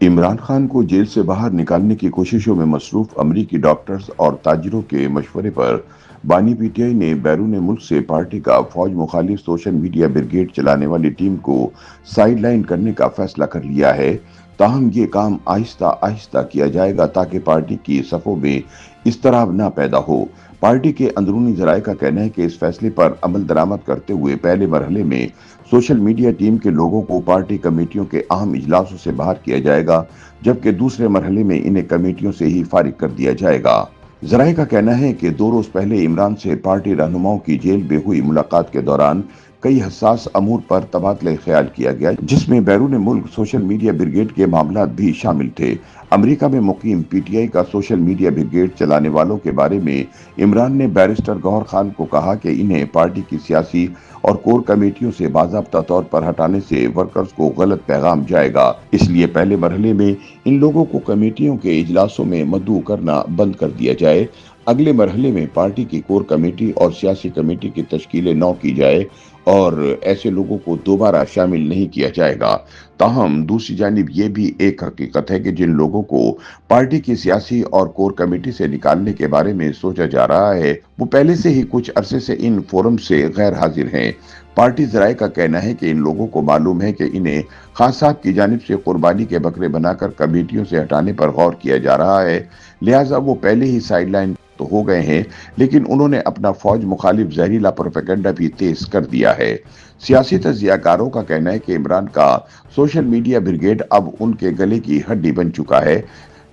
इमरान खान को जेल से बाहर निकालने की कोशिशों में मसरूफ अमरीकी डॉक्टर्स और ताजिरों के मशवरे पर बानी पीटीआई ने बैरून मुल्क से पार्टी का फौज मुखालिफ सोशल मीडिया ब्रिगेड चलाने वाली टीम को साइडलाइन करने का फैसला कर लिया है। ताहम ये काम आहिस्ता आहिस्ता किया जाएगा ताकि पार्टी की सफों में इस्तराब न पैदा हो। पार्टी के अंदरूनी जराये का कहना है कि इस फैसले पर अमल दरामद करते हुए पहले मरहले में सोशल मीडिया टीम के लोगों को पार्टी कमेटियों के अहम इजलासों से बाहर किया जाएगा, जबकि दूसरे मरहले में इन्हें कमेटियों से ही फारिग कर दिया जाएगा। जराये का कहना है कि 2 रोज पहले इमरान से पार्टी रहनुमाओं की जेल में हुई मुलाकात के दौरान कई हसास अमूर पर तबादला ख्याल किया गया, जिसमें बैरून मुल्क सोशल मीडिया ब्रिगेड के मामलात भी शामिल थे। अमेरिका में मुकीम पीटीआई का सोशल मीडिया ब्रिगेड चलाने वालों के बारे में इमरान ने बैरिस्टर गौहर खान को कहा कि इन्हें पार्टी की सियासी और कोर कमेटियों से बाज़ाब्ता तौर पर हटाने से वर्कर्स को गलत पैगाम जाएगा। इसलिए पहले मरहले में इन लोगों को कमेटियों के इजलासों में मदऊ करना बंद कर दिया जाए। अगले मरहले में पार्टी की कोर कमेटी और सियासी कमेटी की तश्कील नौ की जाए और ऐसे लोगों को दोबारा शामिल नहीं किया जाएगा। ताहम दूसरी जानिब ये भी एक हकीकत है कि जिन लोगों को पार्टी की सियासी और कोर कमेटी से निकालने के बारे में सोचा जा रहा है, वो पहले से ही कुछ अरसे से इन फोरम से गैर हाजिर हैं। पार्टी जराये का कहना है कि इन लोगों को मालूम है कि इन्हें खान साहब की जानिब से कुर्बानी के बकरे बनाकर कमेटियों से हटाने पर गौर किया जा रहा है, लिहाजा वो पहले ही साइडलाइन तो हो गए हैं, लेकिन उन्होंने अपना फौज मुखालिफ जहरीला प्रोपेगेंडा भी तेज कर दिया है। सियासी तज्जियाकारों का कहना है कि इमरान का सोशल मीडिया ब्रिगेड अब उनके गले की हड्डी बन चुका है,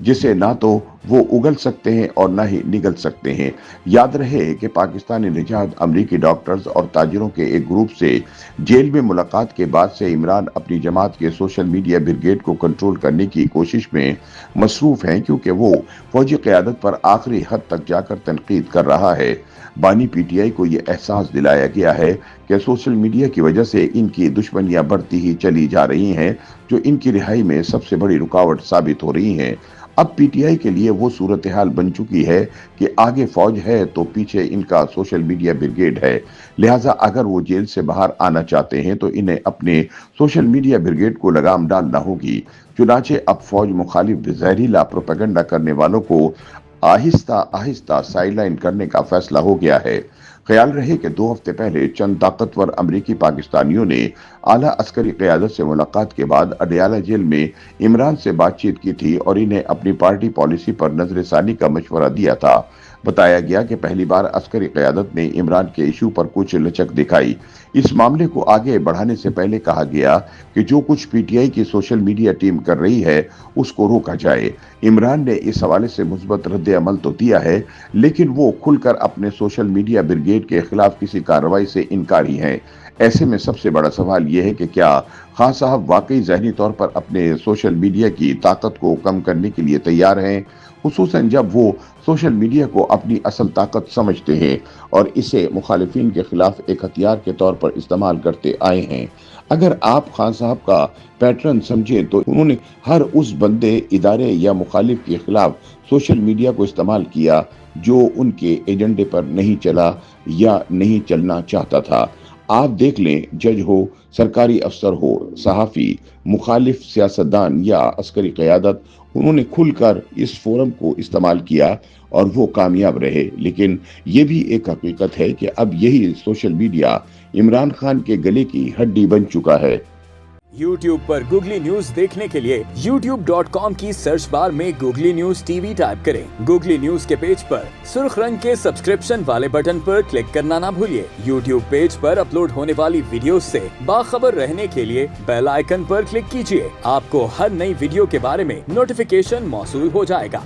जिसे ना तो वो उगल सकते हैं और ना ही निगल सकते हैं। याद रहे कि पाकिस्तानी निजात अमरीकी डॉक्टर्स और ताजिरों के एक ग्रुप से जेल में मुलाकात के बाद से इमरान अपनी जमात के सोशल मीडिया ब्रिगेड को कंट्रोल करने की कोशिश में मसरूफ हैं, क्योंकि वो फौजी क़यादत पर आखिरी हद तक जाकर तनकीद कर रहा है। बानी पीटीआई को ये एहसास दिलाया गया है कि सोशल मीडिया की वजह से इनकी दुश्मनियां बढ़ती ही चली जा रही हैं, जो इनकी रिहाई में सबसे बड़ी रुकावट साबित हो रही हैं। अब पीटीआई के लिए वो सूरत हाल बन चुकी है कि आगे फौज है तो पीछे इनका सोशल मीडिया ब्रिगेड है। लिहाजा अगर वो जेल से बाहर आना चाहते हैं तो इन्हें अपने सोशल मीडिया ब्रिगेड को लगाम डालना होगी। चुनाचे अब फौज मुखालिफ जहरीला प्रोपेगेंडा करने वालों को आहिस्ता आहिस्ता साइडलाइन करने का फैसला हो गया है। ख्याल रहे कि 2 हफ्ते पहले चंद ताकतवर अमरीकी पाकिस्तानियों ने आला अस्करी क़यादत से मुलाकात के बाद अडयाला जेल में इमरान से बातचीत की थी और इन्हें अपनी पार्टी पॉलिसी पर नजरसानी का मशवरा दिया था। बताया गया कि पहली बार अस्करी क़यादत ने इमरान के इशू पर कुछ लचक दिखाई। इस मामले को आगे बढ़ाने से पहले कहा गया कि जो कुछ पीटीआई की सोशल मीडिया टीम कर रही है उसको रोका जाए। इमरान ने इस हवाले से मुस्बत रद्द अमल तो दिया है, लेकिन वो खुलकर अपने सोशल मीडिया ब्रिगेड के खिलाफ किसी कार्रवाई से इनकारी हैं। ऐसे में सबसे बड़ा सवाल यह है कि क्या खान साहब वाकई ज़हनी तौर पर अपने सोशल मीडिया की ताकत को कम करने के लिए तैयार हैं, खुसूसन जब वो सोशल मीडिया को अपनी असल ताकत समझते हैं और इसे मुखालिफिन के खिलाफ एक हथियार के तौर पर इस्तेमाल करते आए हैं। अगर आप खान साहब का पैटर्न समझे तो उन्होंने हर उस बंदे, इदारे या मुखालिफ के खिलाफ सोशल मीडिया को इस्तेमाल किया जो उनके एजेंडे पर नहीं चला या नहीं चलना चाहता था। आप देख लें, जज हो, सरकारी अफसर हो, सहाफ़ी, मुखालिफ सियासतदान या अस्करी क़यादत, उन्होंने खुलकर इस फोरम को इस्तेमाल किया और वो कामयाब रहे। लेकिन ये भी एक हकीकत है कि अब यही सोशल मीडिया इमरान खान के गले की हड्डी बन चुका है। YouTube पर गूगली न्यूज देखने के लिए youtube.com की सर्च बार में गूगली न्यूज टीवी टाइप करें। गूगली न्यूज के पेज पर सुर्ख रंग के सब्सक्रिप्शन वाले बटन पर क्लिक करना ना भूलिए। YouTube पेज पर अपलोड होने वाली वीडियोस से बाखबर रहने के लिए बेल आइकन पर क्लिक कीजिए। आपको हर नई वीडियो के बारे में नोटिफिकेशन मौसूल हो जाएगा।